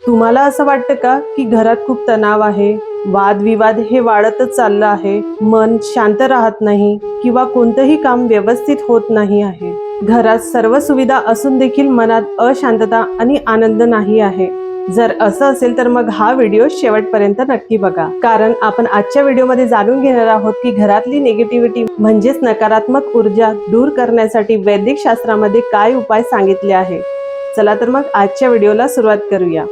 तुम्हाला असं वाटतं का की घरात खूप तणाव आहे, वादविवाद हे वाढतच चाललं आहे, मन शांत राहत नाही किंवा कोणतंही काम व्यवस्थित होत नाही आहे? घरात सर्व सुविधा असून देखील मनात अशांतता आणि आनंद नाही आहे. जर असं असेल तर मग हा व्हिडिओ शेवटपर्यंत नक्की बघा, कारण आपण आजच्या व्हिडिओमध्ये जाणून घेणार आहोत की घरातली निगेटिव्हिटी म्हणजेच नकारात्मक ऊर्जा दूर करण्यासाठी वैदिक शास्त्रामध्ये काय उपाय सांगितले आहे. चला तर मग आजच्या व्हिडिओला सुरुवात करूया.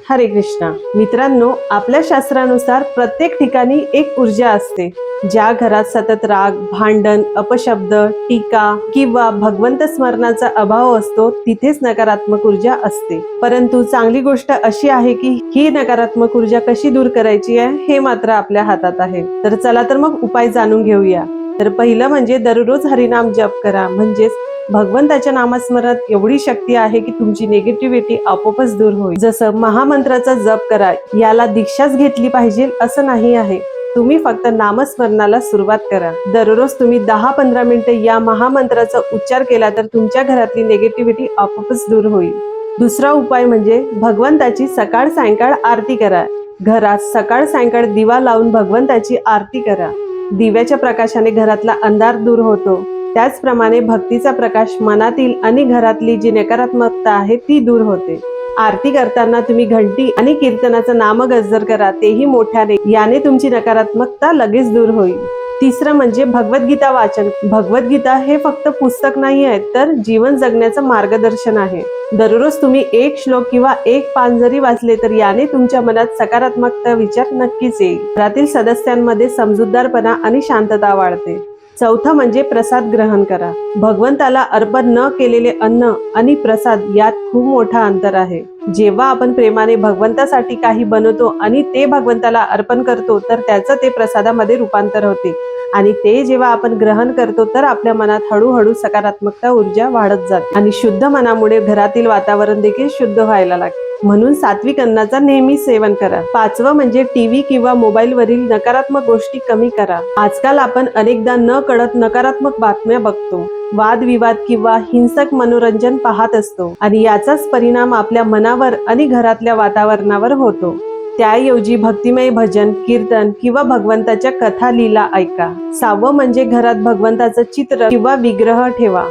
हरे कृष्णा मित्रांनो, आपल्या शास्त्रानुसार प्रत्येक ठिकाणी एक ऊर्जा असते. ज्या घरात सतत राग, भांडण, अपशब्द, टीका किंवा भगवंत स्मरणाचा अभाव असतो, तिथेच नकारात्मक ऊर्जा असते. परंतु चांगली गोष्ट अशी आहे की ही नकारात्मक ऊर्जा कशी दूर करायची आहे हे मात्र आपल्या हातात आहे. तर चला तर मग उपाय जाणून घेऊया. तर पहिलं म्हणजे दररोज हरिनाम जप करा. म्हणजेच भगवंताच्या नामस्मरणात एवढी शक्ती आहे की तुमची निगेटिव्हिटी आपोआपच दूर होईल. जसं महामंत्राचा जप करा, याला दीक्षाच घेतली पाहिजे असं नाही आहे. तुम्ही फक्त नामस्मरणाला सुरुवात करा. दररोज तुम्ही 10-15 मिनिटे या महामंत्राचा उच्चार केला तर तुमच्या घरातली निगेटिव्हिटी आपोआपच दूर होईल. दुसरा उपाय म्हणजे भगवंताची सकाळ सायंकाळ आरती करा. घरात सकाळ सायंकाळ दिवा लावून भगवंताची आरती करा. दिव्याच्या प्रकाशाने घरातला अंधार दूर होतो. त्याचप्रमाणे भक्तीचा प्रकाश मनातील आणि घरातली जी नकारात्मकता आहे ती दूर होते. आरती करताना तुम्ही घंटी आणि कीर्तनाचं नामगजर करा, तेही मोठ्याने. याने तुमची नकारात्मकता लगेच दूर होईल. तिसरं म्हणजे भगवद्गीता वाचन. भगवद्गीता हे फक्त पुस्तक नाही आहे, तर जीवन जगण्याचं मार्गदर्शन आहे. दररोज तुम्ही एक श्लोक किंवा एक पान जरी वाचले तर याने तुमच्या मनात सकारात्मक विचार नक्कीच येईल. घरातील सदस्यांमध्ये समजूतदारपणा आणि शांतता वाढते. चौथं म्हणजे प्रसाद ग्रहण करा. भगवंताला अर्पण न केलेले अन्न आणि प्रसाद यात खूप मोठा अंतर आहे. जेव्हा आपण प्रेमाने भगवंतासाठी काही बनवतो आणि ते भगवंताला अर्पण करतो तर त्याचं ते प्रसादामध्ये रूपांतर होते, आणि ते जेव्हा आपण ग्रहण करतो तर आपल्या मनात हळूहळू सकारात्मकता ऊर्जा वाढत जाते आणि शुद्ध मनामुळे घरातील वातावरण देखील शुद्ध व्हायला लागते. म्हणून सात्विक अन्नाचा नेहमी सेवन करा. पाचवं म्हणजे टीव्ही किंवा मोबाईल वरील नकारात्मक गोष्टी कमी करा. आजकाल आपण अनेकदा न कळत नकारात्मक बातम्या बघतो, वादविवाद किंवा हिंसक मनोरंजन पाहत असतो, आणि याचाच परिणाम आपल्या मनावर आणि घरातल्या वातावरणावर होतो. त्याऐवजी भक्तिमय भजन, कीर्तन किंवा भगवंताच्या कथा लीला ऐका. सहावं म्हणजे घरात भगवंताचं चित्र किंवा विग्रह ठेवा,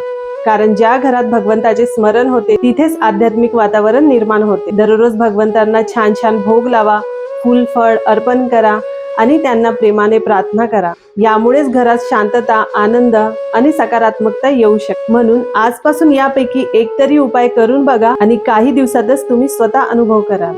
कारण ज्या घरात भगवंताचे स्मरण होते तिथेच आध्यात्मिक वातावरण निर्माण होते. दररोज भगवंतांना छान छान भोग लावा, फूल फळ अर्पण करा आणि त्यांना प्रेमाने प्रार्थना करा. यामुळेच घरात शांतता, आनंद आणि सकारात्मकता येऊ शकते. म्हणून आजपासून यापैकी एक तरी उपाय करून बघा आणि काही दिवसातच तुम्ही स्वतः अनुभव कराल.